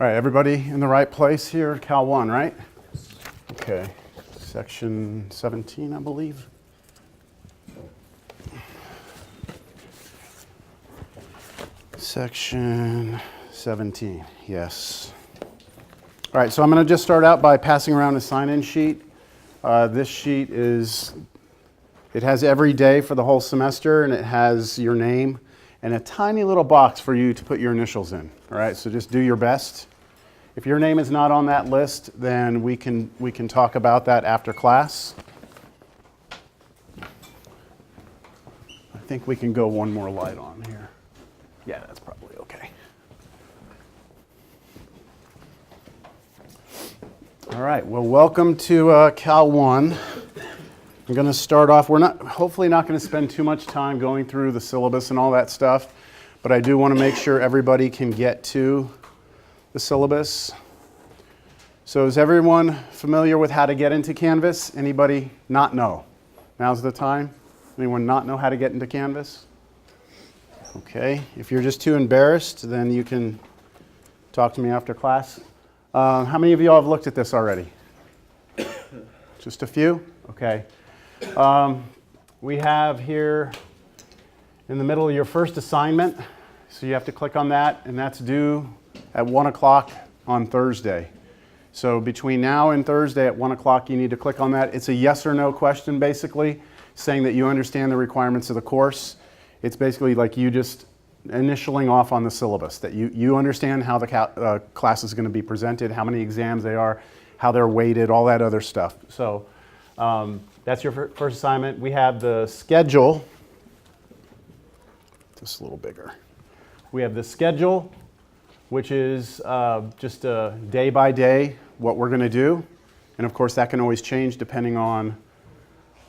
All right, everybody in the right place here, Cal 1, right? Okay, section 17, I believe. Section 17, yes. All right, so I'm going to just start out by passing around a sign-in sheet. This sheet it has every day for the whole semester, and it has your name and a tiny little box for you to put your initials in. All right, so just do your best. If your name is not on that list, then we can talk about that after class. I think we can go one more light on here. Yeah, that's probably okay. All right, well, welcome to Cal 1. I'm going to start off, we're hopefully not going to spend too much time going through the syllabus and all that stuff, but I do want to make sure everybody can get to the syllabus. So is everyone familiar with how to get into Canvas? Anybody not know? Now's the time. Anyone not know how to get into Canvas? Okay, if you're just too embarrassed, then you can talk to me after class. How many of you all have looked at this already? Just a few? Okay. We have here in the middle of your first assignment, so you have to click on that, and that's due at 1 o'clock on Thursday. So between now and Thursday at 1 o'clock, you need to click on that. It's a yes or no question, basically, saying that you understand the requirements of the course. It's basically like you just initialing off on the syllabus, that you understand how the class is going to be presented, how many exams they are, how they're weighted, all that other stuff. So that's your first assignment. We have the schedule, just a little bigger. We have the schedule, which is just a day by day what we're going to do. And of course that can always change depending on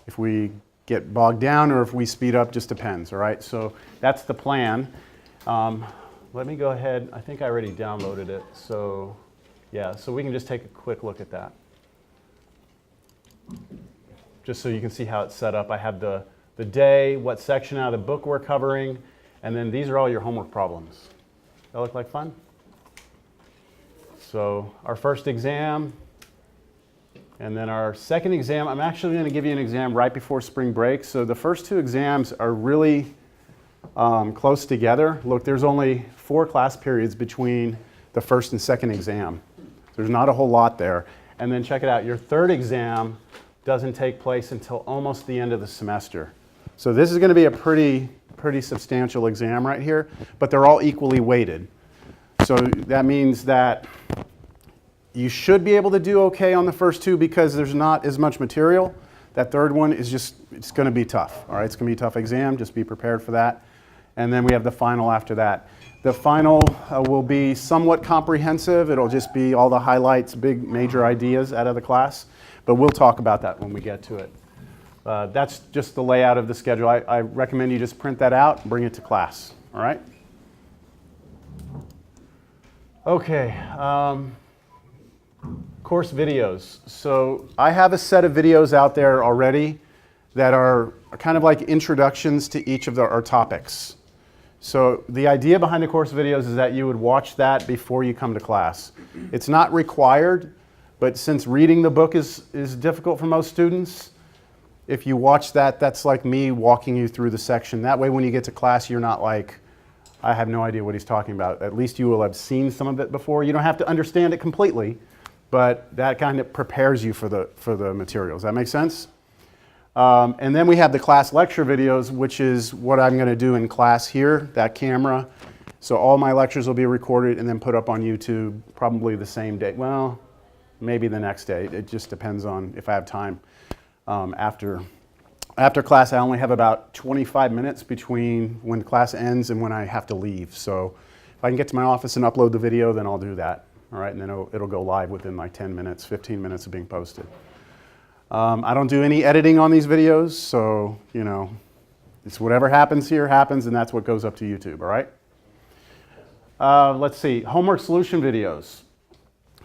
if we get bogged down or if we speed up, just depends, all right? So that's the plan. Let me go ahead, I think I already downloaded it. So yeah, so we can just take a quick look at that. Just so you can see how it's set up. I have the day, what section out of the book we're covering, and then these are all your homework problems. That look like fun? So our first exam, and then our second exam, I'm actually going to give you an exam right before spring break. So the first two exams are really close together. Look, there's only 4 class periods between the first and second exam. There's not a whole lot there. And then check it out, your third exam doesn't take place until almost the end of the semester. So this is going to be a pretty substantial exam right here, but they're all equally weighted. So that means that you should be able to do okay on the first two because there's not as much material. That third one is it's going to be tough. All right, it's going to be a tough exam. Just be prepared for that. And then we have the final after that. The final will be somewhat comprehensive. It'll just be all the highlights, big major ideas out of the class. But we'll talk about that when we get to it. That's just the layout of the schedule. I recommend you just print that out and bring it to class. All right? Okay. Course videos. So I have a set of videos out there already that are kind of like introductions to each of our topics. So the idea behind the course videos is that you would watch that before you come to class. It's not required, but since reading the book is difficult for most students, if you watch that, that's like me walking you through the section. That way when you get to class, you're not like, I have no idea what he's talking about. At least you will have seen some of it before. You don't have to understand it completely, but that kind of prepares you for the materials. That make sense? And then we have the class lecture videos, which is what I'm going to do in class here, that camera. So all my lectures will be recorded and then put up on YouTube probably the same day. Well, maybe the next day. It just depends on if I have time. After class, I only have about 25 minutes between when class ends and when I have to leave. So if I can get to my office and upload the video, then I'll do that. All right, and then it'll go live within like 10 minutes, 15 minutes of being posted. I don't do any editing on these videos, so, you know, it's whatever happens here happens, and that's what goes up to YouTube, all right? Let's see, homework solution videos.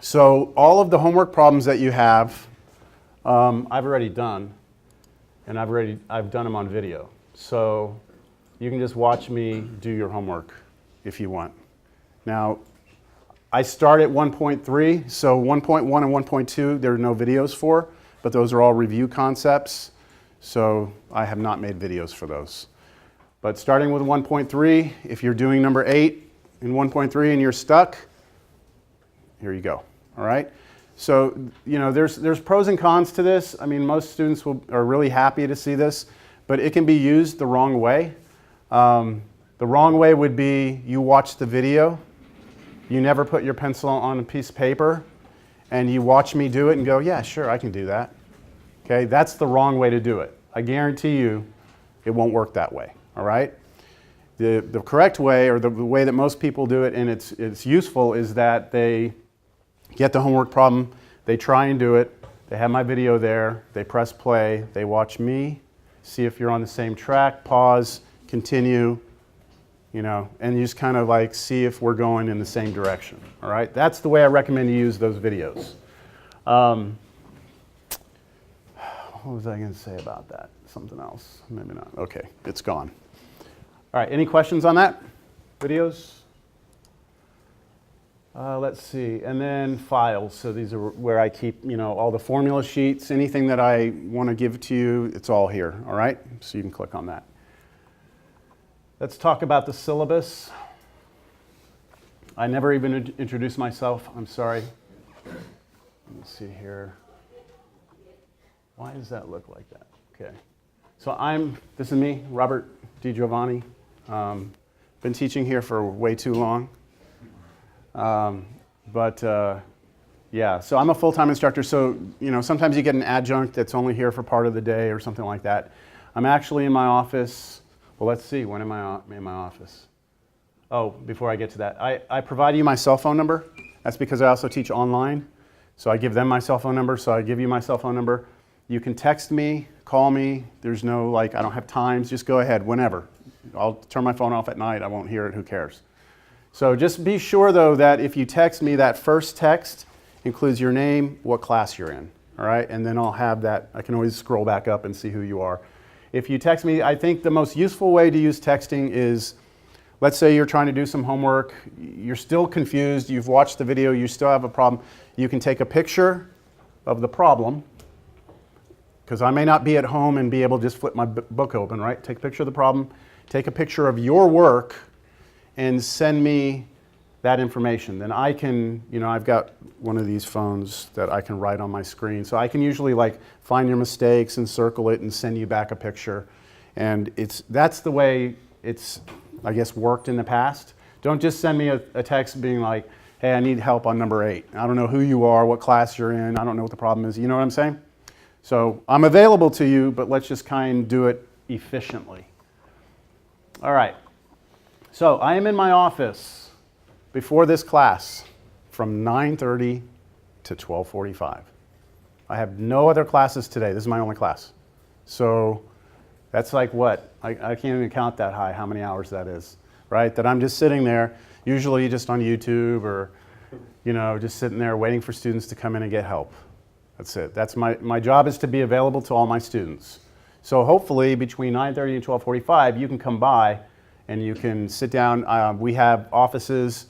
So all of the homework problems that you have, I've already done, and I've done them on video. So you can just watch me do your homework if you want. Now, I start at 1.3, so 1.1 and 1.2 there are no videos for, but those are all review concepts, so I have not made videos for those. But starting with 1.3, if you're doing number 8 in 1.3 and you're stuck, here you go, all right? So, you know, there's pros and cons to this. I mean, most students are really happy to see this, but it can be used the wrong way. The wrong way would be you watch the video, you never put your pencil on a piece of paper, and you watch me do it and go, yeah, sure, I can do that. Okay, that's the wrong way to do it. I guarantee you it won't work that way, all right? The correct way, or the way that most people do it, and it's useful, is that they get the homework problem, they try and do it, they have my video there, they press play, they watch me, see if you're on the same track, pause, continue, you know, and you just kind of like see if we're going in the same direction, all right? That's the way I recommend you use those videos. What was I going to say about that? Something else? Maybe not. Okay, it's gone. All right, any questions on that? Videos? Let's see, and then files. So these are where I keep, you know, all the formula sheets, anything that I want to give to you, it's all here, all right? So you can click on that. Let's talk about the syllabus. I never even introduced myself. I'm sorry. Let me see here. Why does that look like that? Okay. So this is me, Robert DiGiovanni. Been teaching here for way too long. Yeah, so I'm a full-time instructor. So, you know, sometimes you get an adjunct that's only here for part of the day or something like that. I'm actually in my office. Well, let's see, when am I in my office? Oh, before I get to that, I provide you my cell phone number. That's because I also teach online. So I give them my cell phone number, so I give you my cell phone number. You can text me, call me. There's no, like, I don't have times. Just go ahead, whenever. I'll turn my phone off at night. I won't hear it. Who cares? So just be sure, though, that if you text me, that first text includes your name, what class you're in, all right? And then I'll have that. I can always scroll back up and see who you are. If you text me, I think the most useful way to use texting is, let's say you're trying to do some homework, you're still confused, you've watched the video, you still have a problem. You can take a picture of the problem, because I may not be at home and be able to just flip my book open, right? Take a picture of the problem, take a picture of your work, and send me that information. Then I can, you know, I've got one of these phones that I can write on my screen. So I can usually like find your mistakes and circle it and send you back a picture. And that's the way it's, I guess, worked in the past. Don't just send me a text being like, hey, I need help on number 8. I don't know who you are, what class you're in. I don't know what the problem is. You know what I'm saying? So I'm available to you, but let's just kind of do it efficiently. All right. So I am in my office before this class from 9:30 to 12:45. I have no other classes today. This is my only class. So that's like what? I can't even count that high, how many hours that is, right? That I'm just sitting there, usually just on YouTube or, you know, just sitting there waiting for students to come in and get help. That's it. That's my job is to be available to all my students. So hopefully between 9:30 and 12:45, you can come by and you can sit down. We have offices,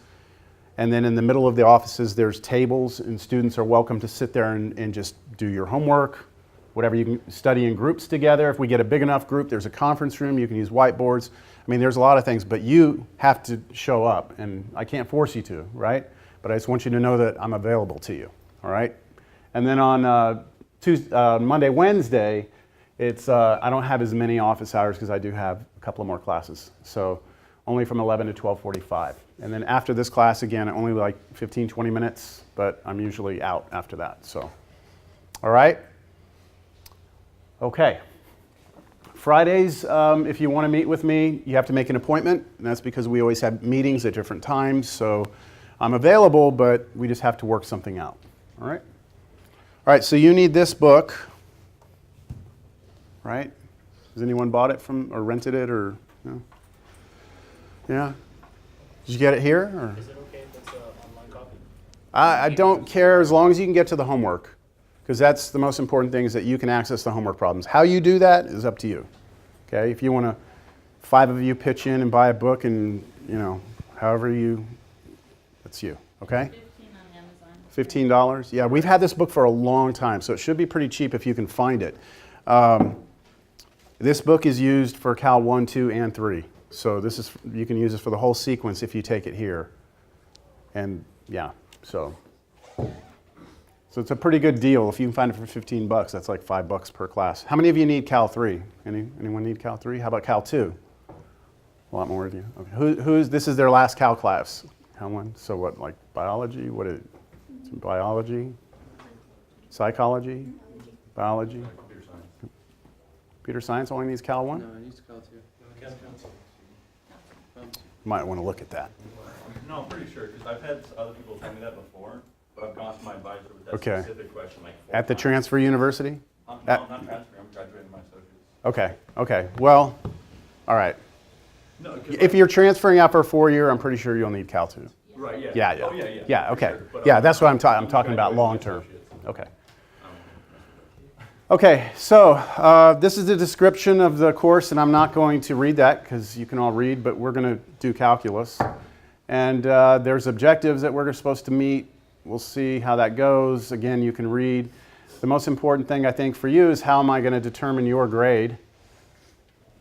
and then in the middle of the offices, there's tables, and students are welcome to sit there and just do your homework, whatever. You can study in groups together. If we get a big enough group, there's a conference room. You can use whiteboards. I mean, there's a lot of things, but you have to show up, and I can't force you to, right? But I just want you to know that I'm available to you, all right? And then on Monday, Wednesday, I don't have as many office hours because I do have a couple of more classes. So only from 11 to 12:45. And then after this class, again, only like 15, 20 minutes, but I'm usually out after that. So, all right? Okay. Fridays, if you want to meet with me, you have to make an appointment. And that's because we always have meetings at different times. So I'm available, but we just have to work something out. All right? All right, so you need this book, right? Has anyone bought it or rented it or, no? Yeah? Did you get it here? Or? Is it okay if it's an online copy? I don't care as long as you can get to the homework, because that's the most important thing, is that you can access the homework problems. How you do that is up to you. Okay? If you want to, 5 of you pitch in and buy a book and, you know, however you, That's you, okay? 15 on Amazon. $15? Yeah, we've had this book for a long time, so it should be pretty cheap if you can find it. This book is used for Cal 1, 2, and 3. So you can use this for the whole sequence if you take it here. And yeah, so it's a pretty good deal. If you can find it for 15 bucks, that's like $5 per class. How many of you need Cal 3? Anyone need Cal 3? How about Cal 2? A lot more of you. Okay. This is their last Cal class? Cal 1? So what, like biology? What is it? Biology? Psychology? Biology? Computer science. Computer science only needs Cal 1? No, it needs Cal 2. Might want to look at that. No, I'm pretty sure, because I've had other people tell me that before, but I've gone to my advisor with that Okay. specific question like 4 At the times. transfer university? No, I'm not transferring, I'm graduating my associates. Okay. Well, all right. No, 'cause If you're transferring out for a 4-year, I'm pretty sure you'll need Cal 2. right, yeah. Yeah. Oh, yeah. Yeah, for okay. sure. But Yeah, that's what I'm talking about graduating long my term. associates. Okay. Okay, so this is the description of the course, and I'm not going to read that because you can all read, but we're going to do calculus. And there's objectives that we're supposed to meet. We'll see how that goes. Again, you can read. The most important thing, I think, for you is how am I going to determine your grade?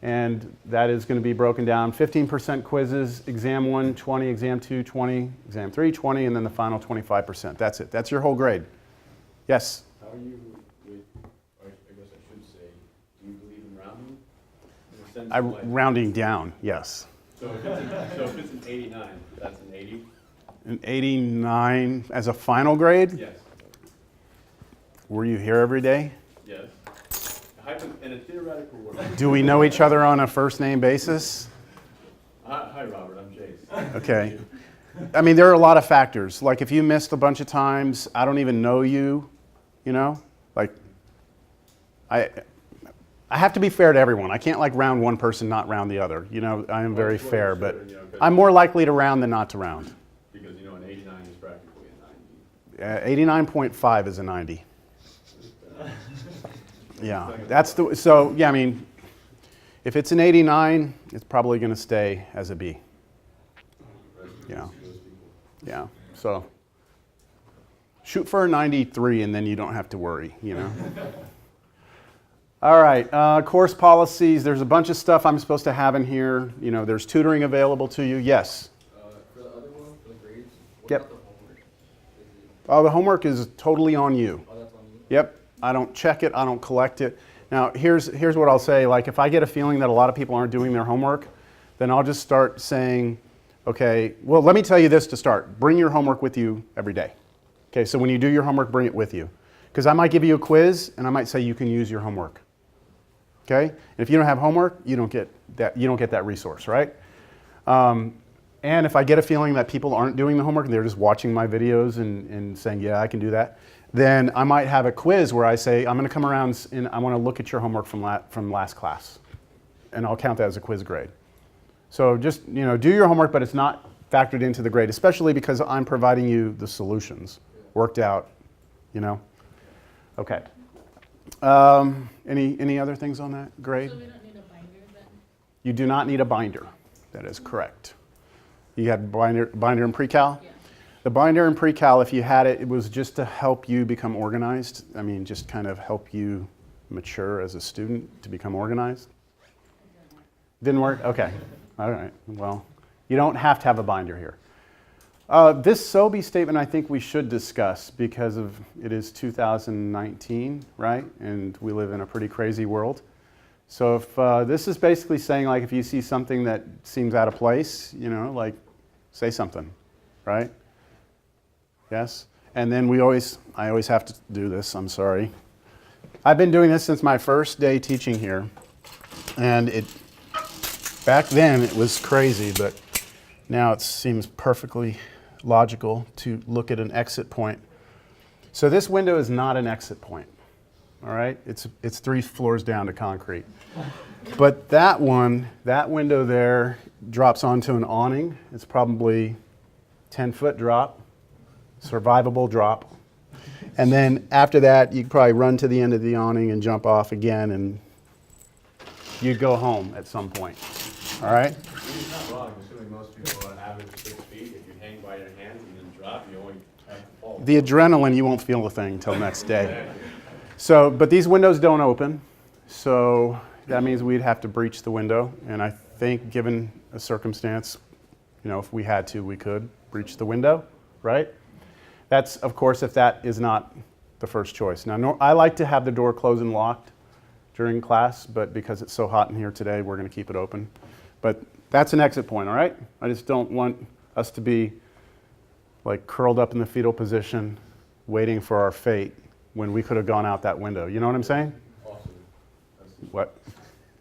And that is going to be broken down 15% quizzes, exam 1, 20, exam 2, 20, exam 3, 20, and then the final 25%. That's it. That's your whole grade. Yes? How are you with, I guess I should say, do you believe in rounding? In the sense of like, Rounding down, yes. so if it's an 89, that's an 80? An 89 as a final grade? Yes. Were you here every day? Yes. In a theoretical world. Do we know each other on a first name basis? Hi, Robert, I'm Jace. Okay. I mean, there are a lot of factors. Like if you missed a bunch of times, I don't even know you, you know? Like, I have to be fair to everyone. I can't like round one person, not round the other. You know, I am very fair, but I'm more likely to round than not to round. Because, you know, an 89 is practically a 90. 89.5 is a 90. Yeah, so yeah, I mean, if it's an 89, it's probably going to stay as a B. Yeah, yeah, so shoot for a 93 and then you don't have to worry, you know. All right, course policies, there's a bunch of stuff I'm supposed to have in here. You know, there's tutoring available to you, yes. For the other one, for the grades, what Yep. about the homework? Oh, the homework is totally on you. Oh, that's on you? Yep, I don't check it, I don't collect it. Now, here's what I'll say, like if I get a feeling that a lot of people aren't doing their homework, then I'll just start saying, okay, well, let me tell you this to start. Bring your homework with you every day. Okay, so when you do your homework, bring it with you. Because I might give you a quiz, and I might say you can use your homework. Okay? And if you don't have homework, you don't get that resource, right? And if I get a feeling that people aren't doing the homework and they're just watching my videos and saying, yeah, I can do that, then I might have a quiz where I say, I'm going to come around and I want to look at your homework from last class. And I'll count that as a quiz grade. So just, you know, do your homework, but it's not factored into the grade, especially because I'm providing you the solutions, worked out, you know. Okay. Any other things on that grade? So we don't need a binder then? You do not need a binder. That is correct. You had binder in pre-cal? Yeah. The binder in pre-cal, if you had it, it was just to help you become organized. I mean, just kind of help you mature as a student to become organized. Didn't work? Okay. All right. Well, you don't have to have a binder here. This SOBI statement I think we should discuss because it is 2019, right? And we live in a pretty crazy world. So if this is basically saying like if you see something that seems out of place, you know, like say something, right? Yes? And then I always have to do this, I'm sorry. I've been doing this since my first day teaching here. And back then it was crazy, but now it seems perfectly logical to look at an exit point. So this window is not an exit point, all right? It's 3 floors down to concrete. But that window there drops onto an awning. It's probably 10-foot drop, survivable drop. And then after that, you could probably run to the end of the awning and jump off again, and you'd go home at some point, all right? It's not wrong, assuming most people are on average 6 feet. If you hang hang by your hands and then drop, you only have to fall. The adrenaline, you won't feel a thing until the next day. So, but these windows don't open, so that means we'd have to breach the window, and I think given a circumstance, you know, if we had to, we could breach the window, right? That's, of course, if that is not the first choice. Now, I like to have the door closed and locked during class, but because it's so hot in here today, we're going to keep it open. But that's an exit point, all right? I just don't want us to be like curled up in the fetal position, waiting for our fate when we could have gone out that window. You know what I'm saying? Awesome. What?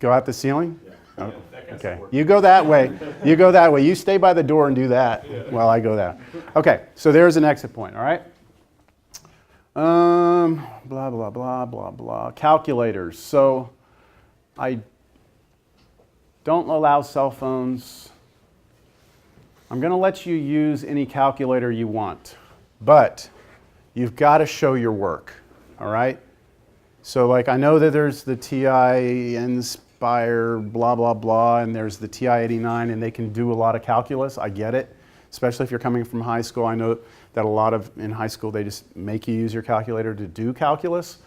Go out the ceiling? Yeah. Oh, okay. You go that way. You go that way. You stay by the door and do that while I go that. Okay, so there's an exit point, all right? Blah, blah, blah, blah, blah. Calculators. So I don't allow cell phones. I'm going to let you use any calculator you want, but you've got to show your work, all right? So like I know that there's the TI Inspire blah, blah, blah, and there's the TI-89, and they can do a lot of calculus. I get it, especially if you're coming from high school. I know that a lot of, in high school, they just make you use your calculator to do calculus.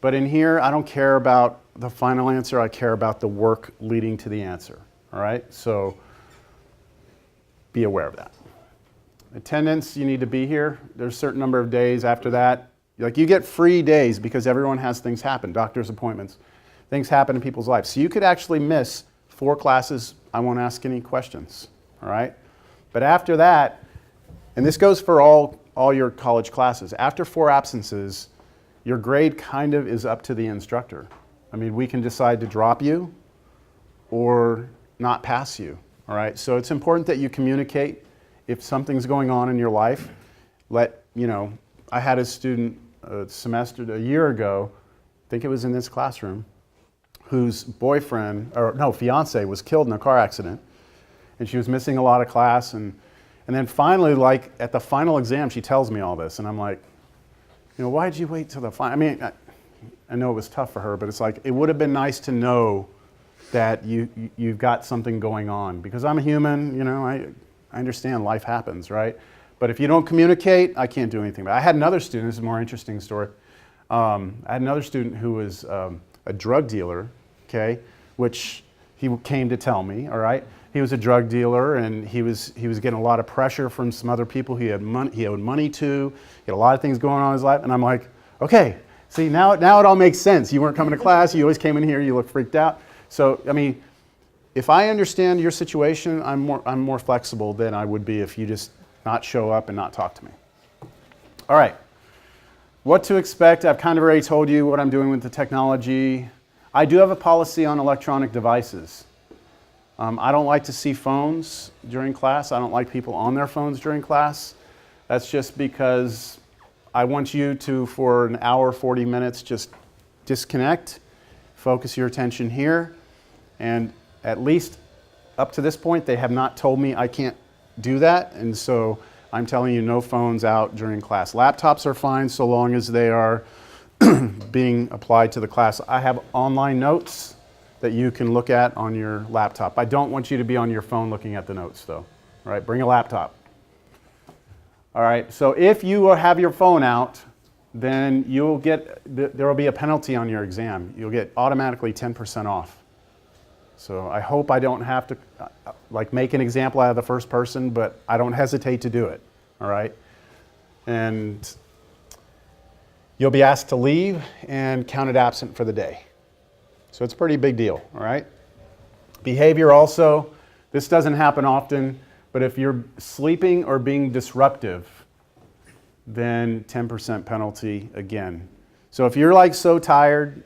But in here, I don't care about the final answer. I care about the work leading to the answer, all right? So be aware of that. Attendance, you need to be here. There's a certain number of days after that. Like you get free days because everyone has things happen, doctor's appointments. Things happen in people's lives. So you could actually miss 4 classes. I won't ask any questions, all right? But after that, and this goes for all your college classes, after 4 absences, your grade kind of is up to the instructor. I mean, we can decide to drop you or not pass you, all right? So it's important that you communicate if something's going on in your life. I had a student a year ago, I think it was in this classroom, whose fiance was killed in a car accident, and she was missing a lot of class, and then finally, like at the final exam, she tells me all this, and I'm like, why'd you wait till the final? I mean, I know it was tough for her, but it's like, it would have been nice to know that you've got something going on, because I'm a human, I understand life happens, right? But if you don't communicate, I can't do anything. But I had another student, this is a more interesting story. I had another student who was a drug dealer, okay, which he came to tell me, all right? He was a drug dealer, and he was getting a lot of pressure from some other people he owed money to. He had a lot of things going on in his life, and I'm like, okay, see, now it all makes sense. You weren't coming to class, you always came in here, you looked freaked out. So, I mean, if I understand your situation, I'm more flexible than I would be if you just not show up and not talk to me. All right. What to expect, I've kind of already told you what I'm doing with the technology. I do have a policy on electronic devices. I don't like to see phones during class. I don't like people on their phones during class. That's just because I want you to, for an hour, 40 minutes, just disconnect, focus your attention here, and at least up to this point, they have not told me I can't do that, and so I'm telling you no phones out during class. Laptops are fine so long as they are being applied to the class. I have online notes that you can look at on your laptop. I don't want you to be on your phone looking at the notes though. All right, bring a laptop. All right, so if you have your phone out, then there will be a penalty on your exam. You'll get automatically 10% off. So I hope I don't have to make an example out of the first person, but I don't hesitate to do it, all right? And you'll be asked to leave and counted absent for the day. So it's a pretty big deal, all right? Behavior also, this doesn't happen often, but if you're sleeping or being disruptive, then 10% penalty again. So if you're so tired,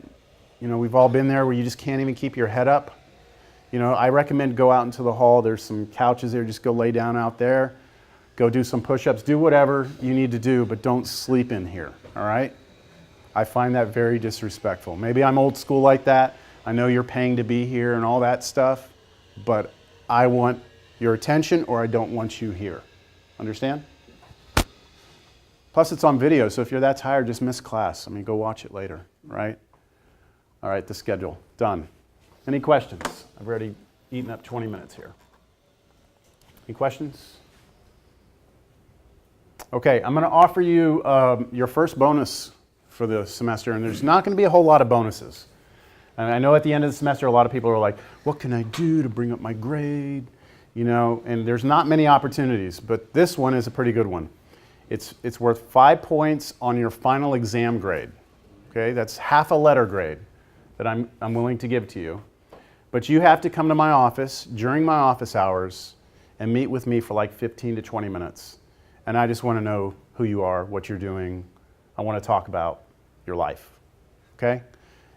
we've all been there where you just can't even keep your head up. I recommend go out into the hall. There's some couches there. Just go lay down out there. Go do some push-ups. Do whatever you need to do, but don't sleep in here, all right? I find that very disrespectful. Maybe I'm old school like that. I know you're paying to be here and all that stuff, but I want your attention or I don't want you here. Understand? Plus, it's on video, so if you're that tired, just miss class. Go watch it later, right? All right, the schedule, done. Any questions? I've already eaten up 20 minutes here. Any questions? Okay, I'm going to offer you your first bonus for the semester, and there's not going to be a whole lot of bonuses. And I know at the end of the semester, a lot of people are like, what can I do to bring up my grade? You know, and there's not many opportunities, but this one is a pretty good one. It's worth 5 points on your final exam grade. Okay, that's half a letter grade that I'm willing to give to you. But you have to come to my office during my office hours and meet with me for like 15 to 20 minutes. And I just want to know who you are, what you're doing. I want to talk about your life. Okay?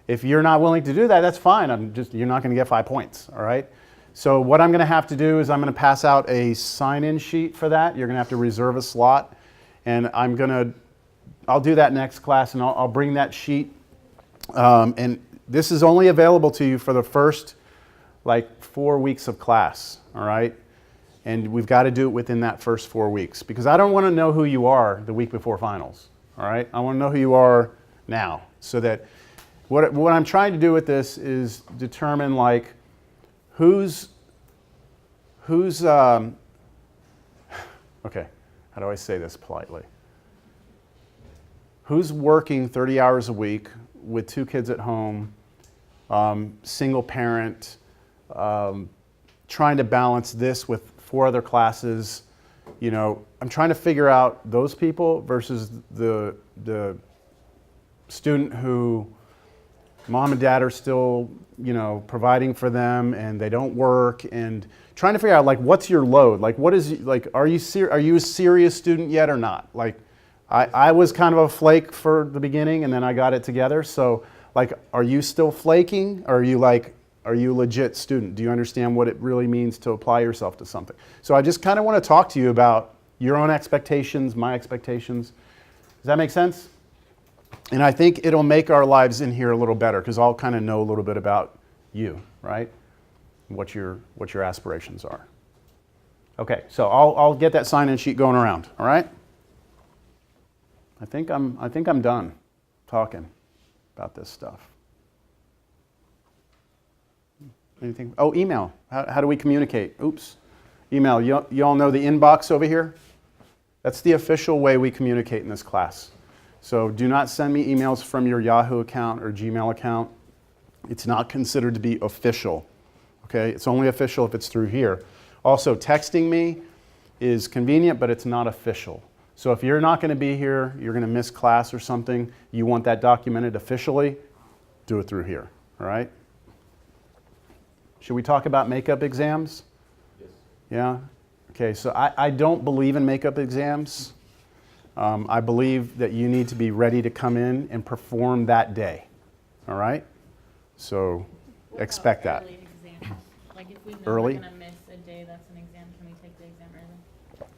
If you're not willing to do that, that's fine. You're not going to get 5 points, all right? So what I'm going to have to do is I'm going to pass out a sign-in sheet for that. You're going to have to reserve a slot. And I'll do that next class, and I'll bring that sheet. And this is only available to you for the first, like, 4 weeks of class, all right? And we've got to do it within that first 4 weeks, because I don't want to know who you are the week before finals, all right? I want to know who you are now, so that what I'm trying to do with this is determine, like, who's okay, how do I say this politely? Who's working 30 hours a week with 2 kids at home, single parent, trying to balance this with 4 other classes? You know, I'm trying to figure out those people versus the student who mom and dad are still, you know, providing for them and they don't work, and trying to figure out, like, what's your load? Like, what is, like, are you a serious student yet or not? Like, I was kind of a flake for the beginning, and then I got it together. So, like, are you still flaking? Or are you a legit student? Do you understand what it really means to apply yourself to something? So I just kind of want to talk to you about your own expectations, my expectations. Does that make sense? And I think it'll make our lives in here a little better, because I'll kind of know a little bit about you, right? What your aspirations are. Okay, so I'll get that sign-in sheet going around, all right? I think I'm done talking about this stuff. Anything? Oh, email. How do we communicate? Oops. Email. You all know the inbox over here? That's the official way we communicate in this class. So do not send me emails from your Yahoo account or Gmail account. It's not considered to be official. Okay? It's only official if it's through here. Also, texting me is convenient, but it's not official. So if you're not going to be here, you're going to miss class or something, you want that documented officially, do it through here. All right? Should we talk about makeup exams? Yes. Yeah? Okay, so I don't believe in makeup exams. I believe that you need to be ready to come in and perform that day. All right? So What expect about that. early exams? Like, if we know Early? we're going to miss a day that's an exam, can we take the exam early?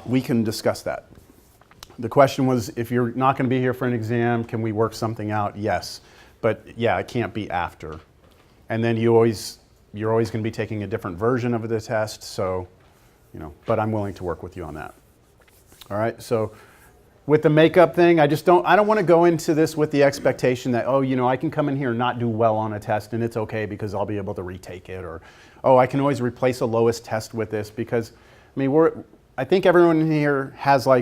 We can discuss that. The question was, if you're not going to be here for an exam, can we work something out? Yes. But yeah, it can't be after. And then you're always going to be taking a different version of the test, so, you know, but I'm willing to work with you on that. All right, so with the makeup thing, I don't want to go into this with the expectation that, oh, you know, I can come in here and not do well on a test and it's okay because I'll be able to retake it, or, oh, I can always replace a lowest test with this, because, I mean, I think everyone in here has, like,